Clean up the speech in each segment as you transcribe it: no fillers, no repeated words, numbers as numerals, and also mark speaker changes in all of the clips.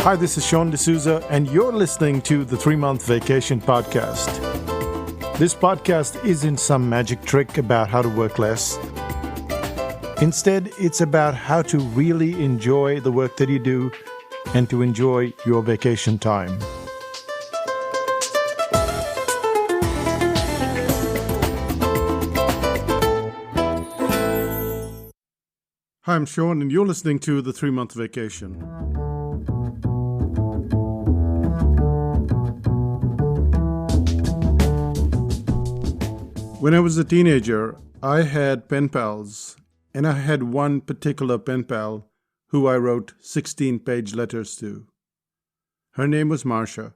Speaker 1: Hi, this is Sean D'Souza, and you're listening to the 3-Month Vacation Podcast. This podcast isn't some magic trick about how to work less. Instead, it's about how to really enjoy the work that you do and to enjoy your vacation time. Hi, I'm Sean, and you're listening to the 3-Month Vacation. When I was a teenager, I had pen pals, and I had one particular pen pal who I wrote 16-page letters to. Her name was Marcia.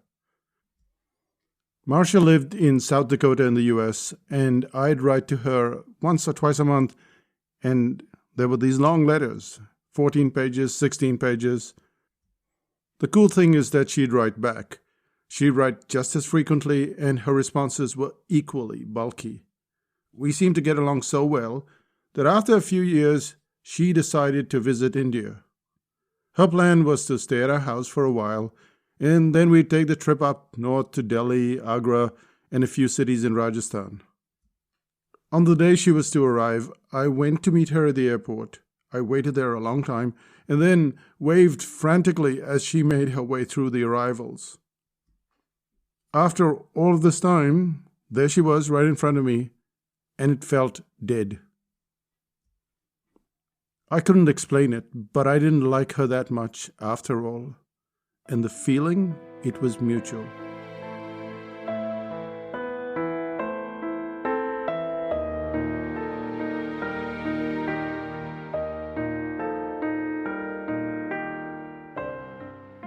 Speaker 1: Marcia lived in South Dakota in the U.S., and I'd write to her once or twice a month, and there were these long letters, 14 pages, 16 pages. The cool thing is that she'd write back. She'd write just as frequently, and her responses were equally bulky. We seemed to get along so well that after a few years, she decided to visit India. Her plan was to stay at our house for a while, and then we'd take the trip up north to Delhi, Agra, and a few cities in Rajasthan. On the day she was to arrive, I went to meet her at the airport. I waited there a long time, and then waved frantically as she made her way through the arrivals. After all of this time, there she was right in front of me, and it felt dead. I couldn't explain it, but I didn't like her that much after all. And the feeling, it was mutual.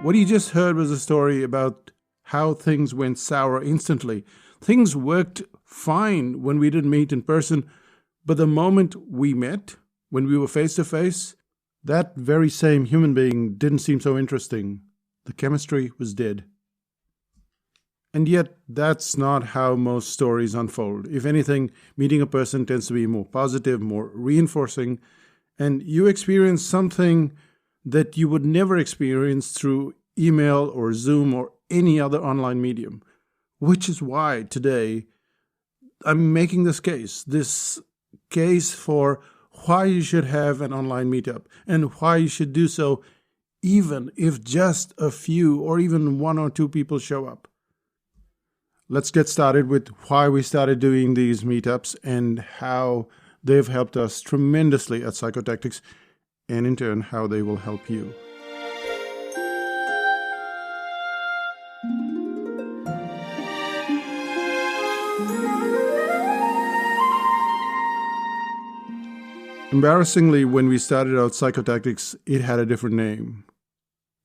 Speaker 1: What you just heard was a story about how things went sour instantly. Things worked fine when we didn't meet in person, but the moment we met, when we were face to face, that very same human being didn't seem so interesting. The chemistry was dead. And yet, that's not how most stories unfold. If anything, meeting a person tends to be more positive, more reinforcing, and you experience something that you would never experience through email or Zoom or any other online medium. Which is why today I'm making this case for why you should have an online meetup and why you should do so even if just a few or even one or two people show up. Let's get started with why we started doing these meetups and how they've helped us tremendously at Psychotactics, and in turn how they will help you. Embarrassingly, when we started out Psychotactics, it had a different name.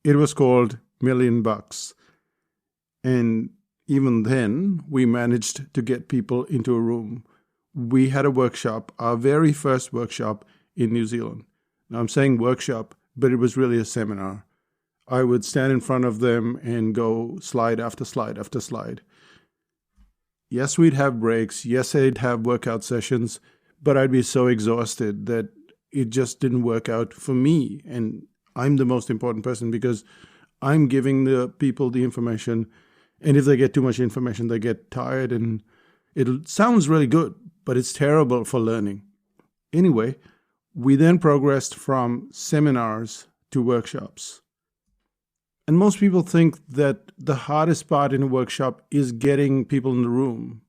Speaker 1: It was called $1,000,000. And even then, we managed to get people into a room. We had a workshop, our very first workshop in New Zealand. Now, I'm saying workshop, but it was really a seminar. I would stand in front of them and go slide after slide after slide. Yes, we'd have breaks. Yes, I'd have workout sessions. But I'd be so exhausted that it just didn't work out for me. And I'm the most important person because I'm giving the people the information. And if they get too much information, they get tired. And it sounds really good, but it's terrible for learning. Anyway, we then progressed from seminars to workshops. And most people think that the hardest part in a workshop is getting people in the room.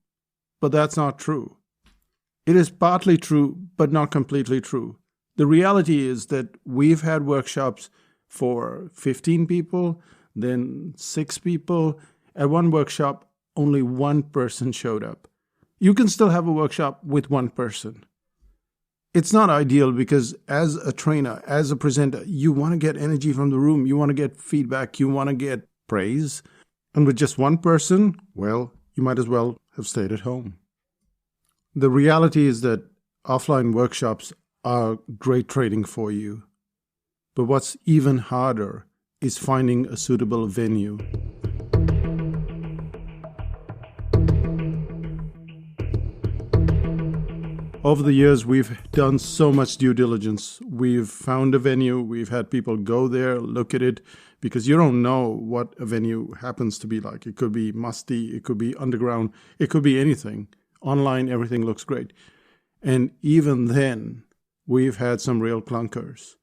Speaker 1: But that's not true. It is partly true, but not completely true. The reality is that we've had workshops for 15 people, then 6 people. At one workshop, only one person showed up. You can still have a workshop with one person. It's not ideal because as a trainer, as a presenter, you want to get energy from the room. You want to get feedback. You want to get praise. And with just one person, well, you might as well have stayed at home. The reality is that offline workshops are great training for you. But what's even harder is finding a suitable venue. Over the years, we've done so much due diligence. We've found a venue. We've had people go there, look at it, because you don't know what a venue happens to be like. It could be musty. It could be underground. It could be anything. Online, everything looks great. And even then, we've had some real clunkers.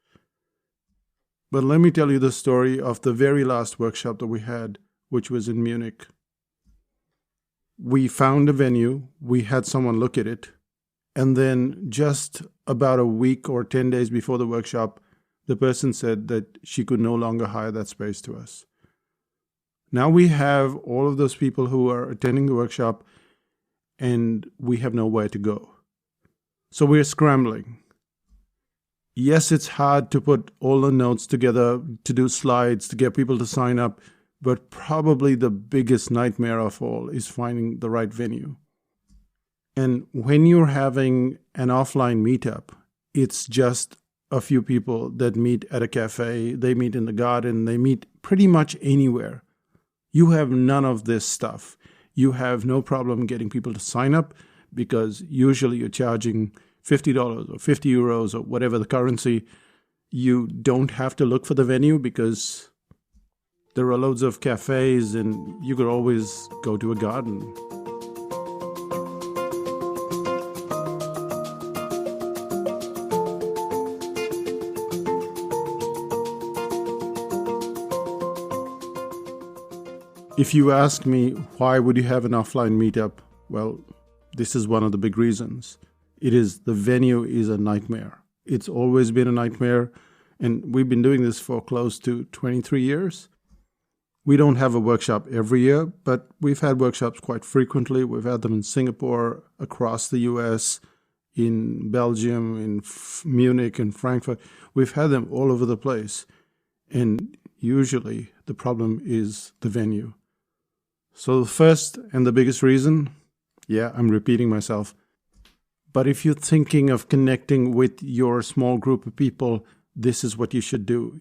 Speaker 1: But let me tell you the story of the very last workshop that we had, which was in Munich. We found a venue. We had someone look at it. And then just about a week or 10 days before the workshop, the person said that she could no longer hire that space to us. Now we have all of those people who are attending the workshop, and we have nowhere to go. So we're scrambling. Yes, it's hard to put all the notes together, to do slides, to get people to sign up, but probably the biggest nightmare of all is finding the right venue. And when you're having an offline meetup, it's just a few people that meet at a cafe, they meet in the garden, they meet pretty much anywhere. You have none of this stuff. You have no problem getting people to sign up because usually you're charging $50 or 50 euros or whatever the currency. You don't have to look for the venue because there are loads of cafes and you could always go to a garden. If you ask me, why would you have an offline meetup? Well, this is one of the big reasons. The venue is a nightmare. It's always been a nightmare, and we've been doing this for close to 23 years. We don't have a workshop every year, but we've had workshops quite frequently. We've had them in Singapore, across the US, in Belgium, in Munich, and Frankfurt. We've had them all over the place, and usually the problem is the venue. So the first and the biggest reason, I'm repeating myself, but if you're thinking of connecting with your small group of people, this is what you should do.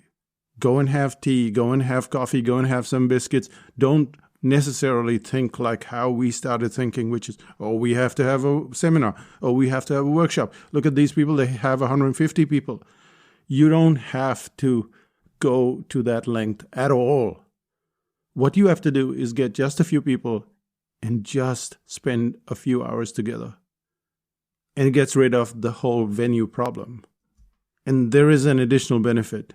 Speaker 1: Go and have tea, go and have coffee, go and have some biscuits. Don't necessarily think like how we started thinking, which is, we have to have a seminar, we have to have a workshop. Look at these people, they have 150 people. You don't have to go to that length at all. What you have to do is get just a few people and just spend a few hours together. And it gets rid of the whole venue problem. And there is an additional benefit.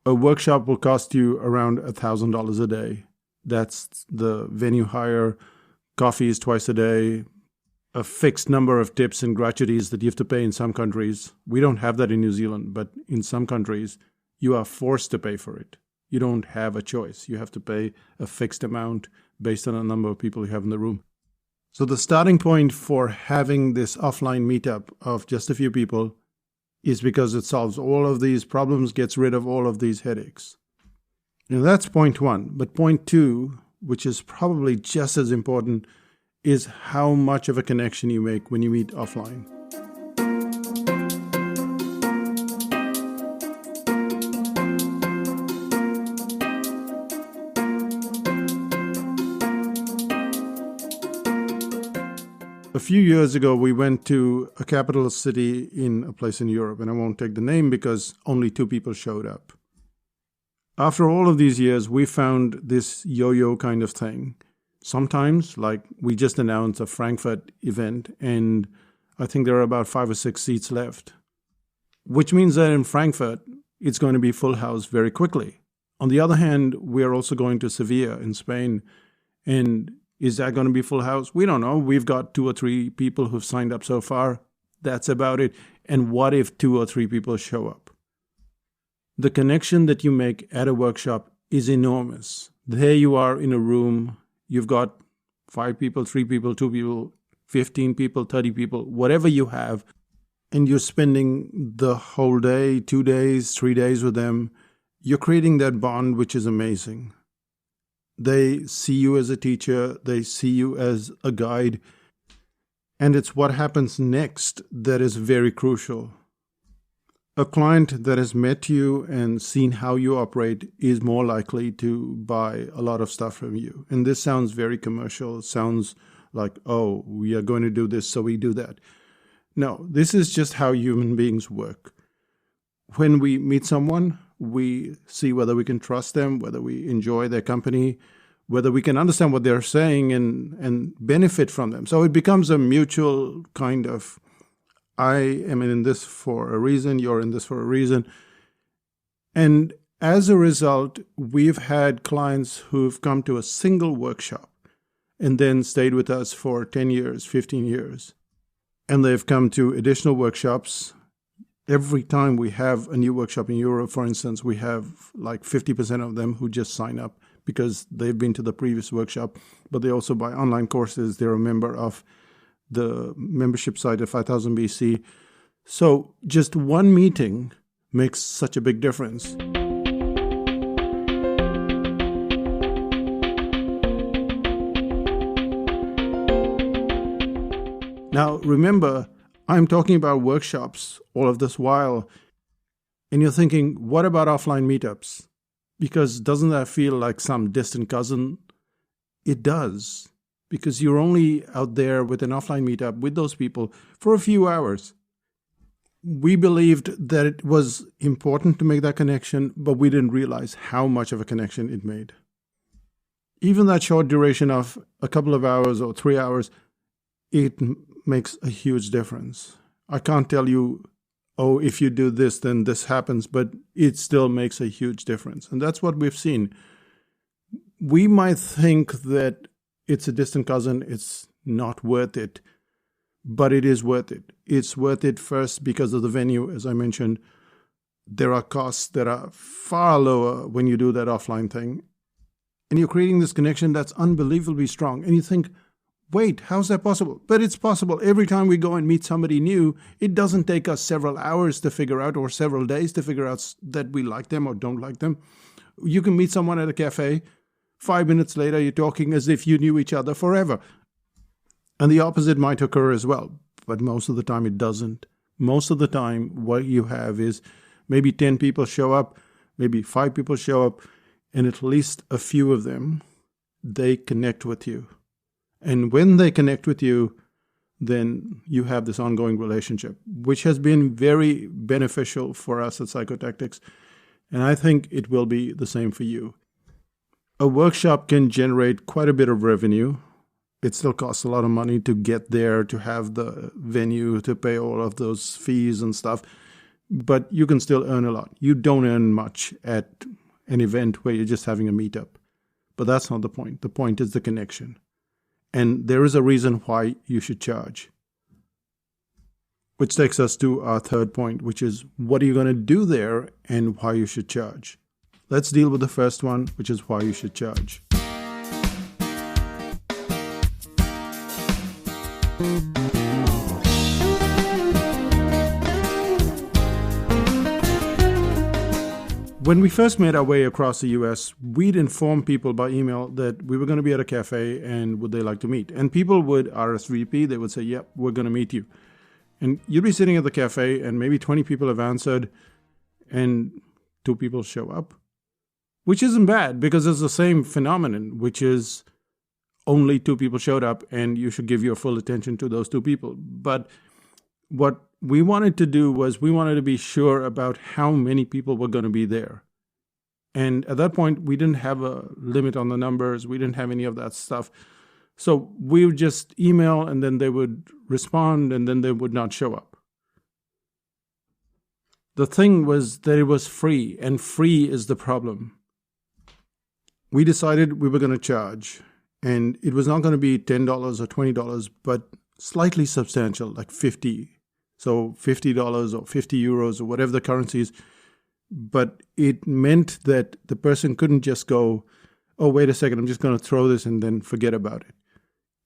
Speaker 1: A workshop will cost you around $1,000 a day. That's the venue hire. Coffee is twice a day. A fixed number of tips and gratuities that you have to pay in some countries. We don't have that in New Zealand, but in some countries, you are forced to pay for it. You don't have a choice. You have to pay a fixed amount based on the number of people you have in the room. So the starting point for having this offline meetup of just a few people is because it solves all of these problems, gets rid of all of these headaches. Now that's point one. But point two, which is probably just as important, is how much of a connection you make when you meet offline. A few years ago, we went to a capital city in a place in Europe, and I won't take the name because only 2 people showed up. After all of these years, we found this yo-yo kind of thing. Sometimes, like we just announced a Frankfurt event, and I think there are about 5 or 6 seats left, which means that in Frankfurt, it's going to be full house very quickly. On the other hand, we're also going to Sevilla in Spain, and is that going to be full house? We don't know. We've got 2 or 3 people who've signed up so far. That's about it. And what if 2 or 3 people show up? The connection that you make at a workshop is enormous. There you are in a room. You've got 5 people, 3 people, 2 people, 15 people, 30 people, whatever you have. And you're spending the whole day, 2 days, 3 days with them. You're creating that bond, which is amazing. They see you as a teacher, they see you as a guide, and it's what happens next that is very crucial. A client that has met you and seen how you operate is more likely to buy a lot of stuff from you. And this sounds very commercial. It sounds like, we are going to do this, so we do that. No, this is just how human beings work. When we meet someone, we see whether we can trust them, whether we enjoy their company, whether we can understand what they're saying and benefit from them. So it becomes a mutual kind of, I am in this for a reason, you're in this for a reason. And as a result, we've had clients who've come to a single workshop and then stayed with us for 10 years, 15 years. And they've come to additional workshops. Every time we have a new workshop in Europe, for instance, we have like 50% of them who just sign up because they've been to the previous workshop, but they also buy online courses. They're a member of the membership site at 5000 BC. So just one meeting makes such a big difference. Now, remember, I'm talking about workshops all of this while, and you're thinking, what about offline meetups? Because doesn't that feel like some distant cousin? It does, because you're only out there with an offline meetup with those people for a few hours. We believed that it was important to make that connection, but we didn't realize how much of a connection it made. Even that short duration of a couple of hours or 3 hours, it makes a huge difference. I can't tell you, oh, if you do this, then this happens, but it still makes a huge difference. And that's what we've seen. We might think that it's a distant cousin, it's not worth it, but it is worth it. It's worth it first because of the venue, as I mentioned. There are costs that are far lower when you do that offline thing. And you're creating this connection that's unbelievably strong. And you think, wait, how's that possible? But it's possible. Every time we go and meet somebody new, it doesn't take us several hours to figure out or several days to figure out that we like them or don't like them. You can meet someone at a cafe. 5 minutes later, you're talking as if you knew each other forever. And the opposite might occur as well. But most of the time, it doesn't. Most of the time, what you have is maybe 10 people show up, maybe 5 people show up, and at least a few of them, they connect with you. And when they connect with you, then you have this ongoing relationship, which has been very beneficial for us at Psychotactics. And I think it will be the same for you. A workshop can generate quite a bit of revenue. It still costs a lot of money to get there, to have the venue, to pay all of those fees and stuff. But you can still earn a lot. You don't earn much at an event where you're just having a meetup. But that's not the point. The point is the connection. And there is a reason why you should charge. Which takes us to our third point, which is what are you going to do there and why you should charge. Let's deal with the first one, which is why you should charge. When we first made our way across the US, we'd inform people by email that we were going to be at a cafe and would they like to meet. And people would RSVP, they would say, yep, we're going to meet you. And you'd be sitting at the cafe and maybe 20 people have answered and 2 people show up, which isn't bad because it's the same phenomenon, which is only 2 people showed up and you should give your full attention to those 2 people. But what we wanted to do was we wanted to be sure about how many people were going to be there. And at that point, we didn't have a limit on the numbers. We didn't have any of that stuff. So we would just email and then they would respond and then they would not show up. The thing was that it was free, and free is the problem. We decided we were going to charge, and it was not going to be $10 or $20, but slightly substantial, like $50. So $50 or 50 euros or whatever the currency is. But it meant that the person couldn't just go, oh, wait a second, I'm just going to throw this and then forget about it.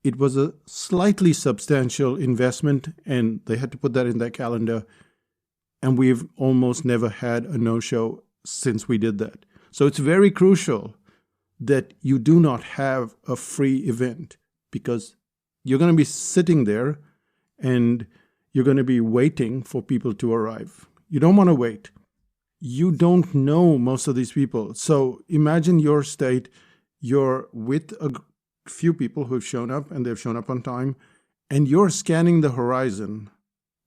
Speaker 1: It was a slightly substantial investment, and they had to put that in their calendar. And we've almost never had a no-show since we did that. So it's very crucial that you do not have a free event, because you're going to be sitting there and you're going to be waiting for people to arrive. You don't want to wait. You don't know most of these people. So imagine your state. You're with a few people who've shown up and they've shown up on time, and you're scanning the horizon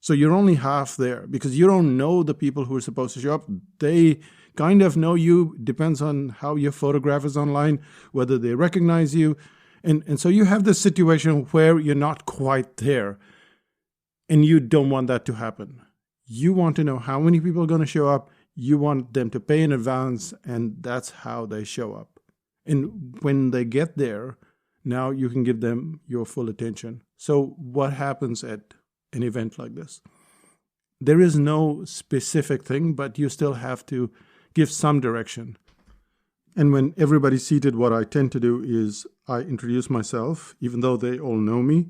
Speaker 1: So you're only half there because you don't know the people who are supposed to show up. They kind of know you, depends on how your photograph is online, whether they recognize you. And so you have this situation where you're not quite there, and you don't want that to happen. You want to know how many people are going to show up. You want them to pay in advance, and that's how they show up. And when they get there, now you can give them your full attention. So what happens at an event like this? There is no specific thing, but you still have to give some direction. And when everybody's seated, what I tend to do is I introduce myself, even though they all know me.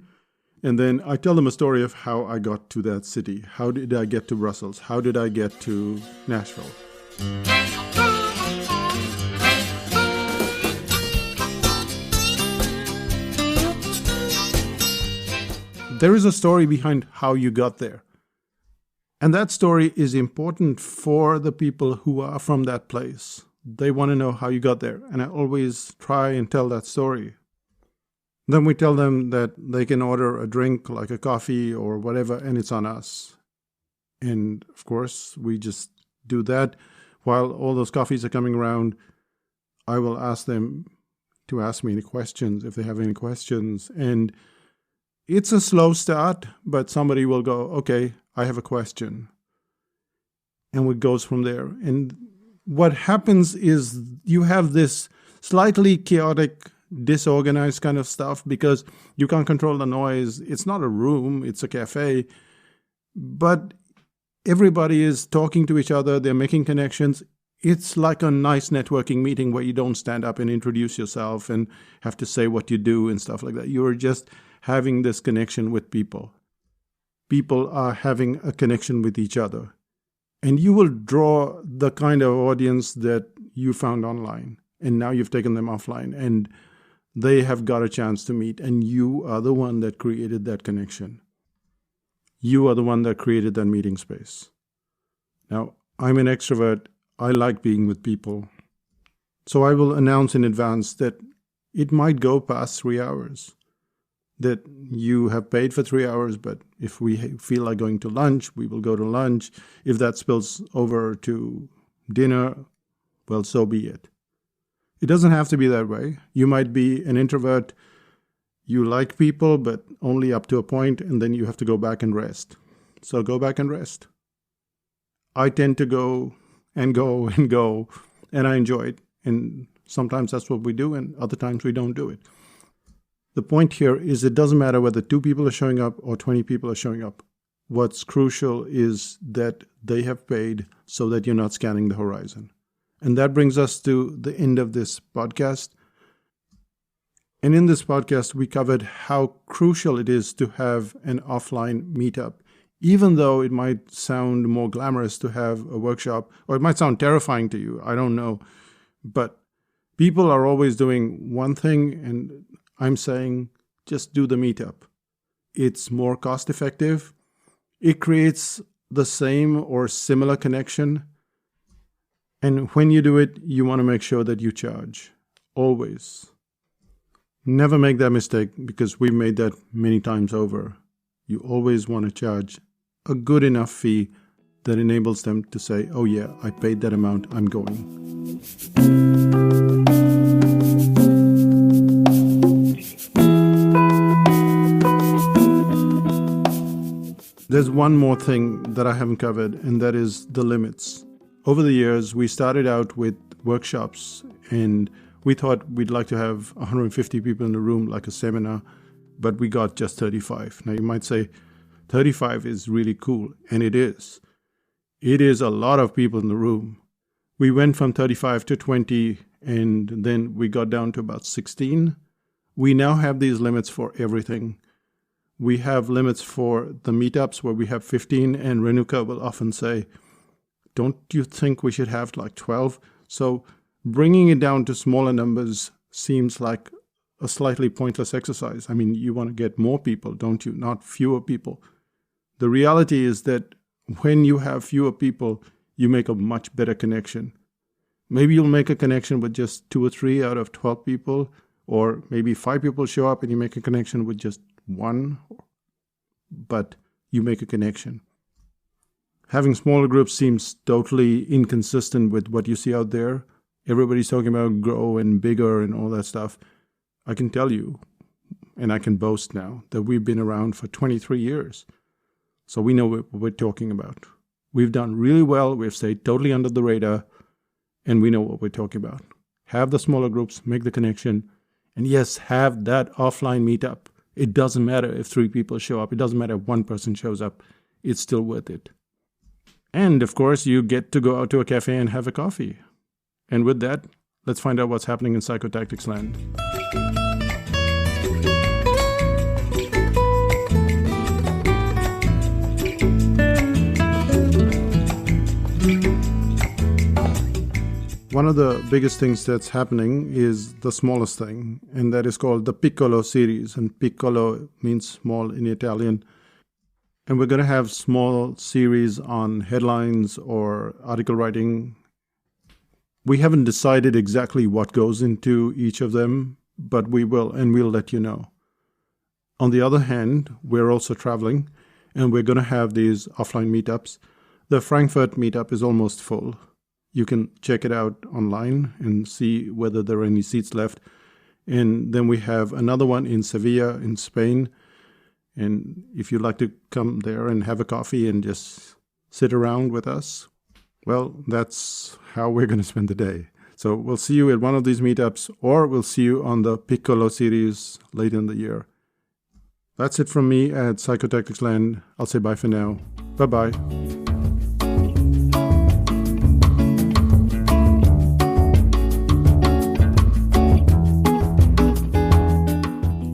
Speaker 1: And then I tell them a story of how I got to that city. How did I get to Brussels? How did I get to Nashville? There is a story behind how you got there. And that story is important for the people who are from that place. They want to know how you got there. And I always try and tell that story. Then we tell them that they can order a drink like a coffee or whatever, and it's on us. And of course, we just do that. While all those coffees are coming around, I will ask them to ask me any questions if they have any questions. And it's a slow start, but somebody will go, okay, I have a question. And it goes from there. And what happens is you have this slightly chaotic, disorganized kind of stuff because you can't control the noise. It's not a room, it's a cafe. But everybody is talking to each other, they're making connections. It's like a nice networking meeting where you don't stand up and introduce yourself and have to say what you do and stuff like that. You're just having this connection with people. People are having a connection with each other. And you will draw the kind of audience that you found online. And now you've taken them offline. And they have got a chance to meet. And you are the one that created that connection. You are the one that created that meeting space. Now, I'm an extrovert. I like being with people. So I will announce in advance that it might go past 3 hours. That you have paid for 3 hours, but if we feel like going to lunch, we will go to lunch. If that spills over to dinner, well, so be it. It doesn't have to be that way. You might be an introvert. You like people, but only up to a point, and then you have to go back and rest. So go back and rest. I tend to go and go and go, and I enjoy it. And sometimes that's what we do, and other times we don't do it. The point here is it doesn't matter whether 2 people are showing up or 20 people are showing up. What's crucial is that they have paid so that you're not scanning the horizon. And that brings us to the end of this podcast. And in this podcast, we covered how crucial it is to have an offline meetup. Even though it might sound more glamorous to have a workshop, or it might sound terrifying to you, I don't know. But people are always doing one thing, and I'm saying just do the meetup. It's more cost effective. It creates the same or similar connection. And when you do it, you want to make sure that you charge. Always. Never make that mistake because we've made that many times over. You always want to charge a good enough fee that enables them to say, oh yeah, I paid that amount, I'm going. There's one more thing that I haven't covered, and that is the limits. Over the years, we started out with workshops, and we thought we'd like to have 150 people in the room, like a seminar, but we got just 35. Now, you might say 35 is really cool, and it is. It is a lot of people in the room. We went from 35 to 20, and then we got down to about 16. We now have these limits for everything. We have limits for the meetups where we have 15, and Renuka will often say, don't you think we should have like 12? So bringing it down to smaller numbers seems like a slightly pointless exercise. I mean, you want to get more people, don't you? Not fewer people. The reality is that when you have fewer people, you make a much better connection. Maybe you'll make a connection with just 2 or 3 out of 12 people, or maybe 5 people show up and you make a connection with just 1. But you make a connection. Having smaller groups seems totally inconsistent with what you see out there. Everybody's talking about grow and bigger and all that stuff. I can tell you, and I can boast now, that we've been around for 23 years. So we know what we're talking about. We've done really well. We've stayed totally under the radar, and we know what we're talking about. Have the smaller groups, make the connection, and yes, have that offline meetup. It doesn't matter if 3 people show up. It doesn't matter if 1 person shows up. It's still worth it. And of course, you get to go out to a cafe and have a coffee. And with that, let's find out what's happening in psychotactics land. One of the biggest things that's happening is the smallest thing, and that is called the Piccolo series. And Piccolo means small in Italian. And we're going to have small series on headlines or article writing. We haven't decided exactly what goes into each of them, but we will, and we'll let you know. On the other hand, we're also traveling, and we're going to have these offline meetups. The Frankfurt meetup is almost full. You can check it out online and see whether there are any seats left. And then we have another one in Sevilla in Spain. And if you'd like to come there and have a coffee and just sit around with us, well, that's how we're going to spend the day. So we'll see you at one of these meetups, or we'll see you on the Piccolo series later in the year. That's it from me at Psychotactics Land. I'll say bye for now. Bye-bye.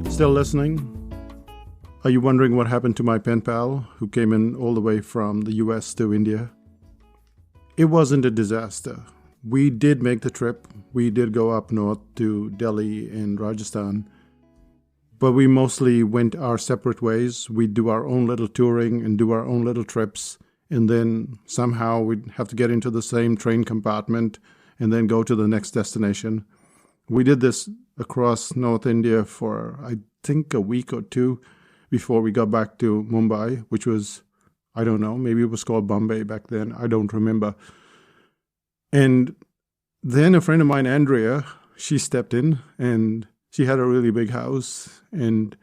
Speaker 1: Still listening? Are you wondering what happened to my pen pal who came in all the way from the US to India? It wasn't a disaster. We did make the trip. We did go up north to Delhi and Rajasthan. But we mostly went our separate ways. We'd do our own little touring and do our own little trips. And then somehow we'd have to get into the same train compartment and then go to the next destination. We did this across North India for, I think, a week or 2 before we got back to Mumbai, which was, I don't know, maybe it was called Bombay back then. I don't remember. And then a friend of mine, Andrea, she stepped in, and she had a really big house. And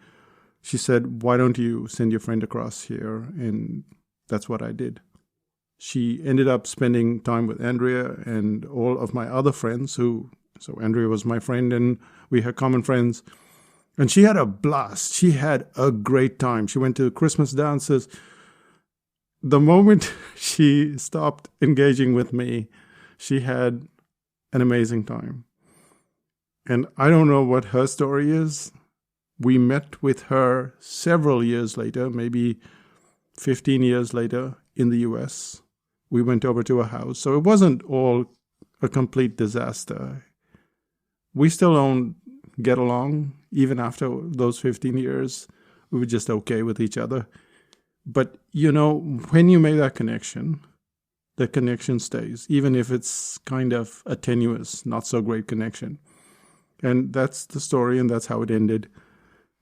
Speaker 1: she said, why don't you send your friend across here? And that's what I did. She ended up spending time with Andrea and all of my other friends so Andrea was my friend, and we had common friends. And she had a blast. She had a great time. She went to Christmas dances. The moment she stopped engaging with me, she had an amazing time. And I don't know what her story is. We met with her several years later, maybe 15 years later in the US. We went over to her house. So it wasn't all a complete disaster. We still don't get along. Even after those 15 years, we were just okay with each other. But, when you make that connection stays, even if it's kind of a tenuous, not so great connection. And that's the story, and that's how it ended.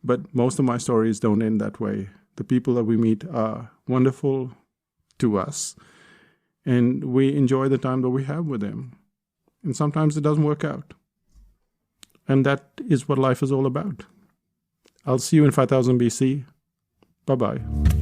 Speaker 1: But most of my stories don't end that way. The people that we meet are wonderful to us, and we enjoy the time that we have with them. And sometimes it doesn't work out. And that is what life is all about. I'll see you in 5000 BC. Bye-bye.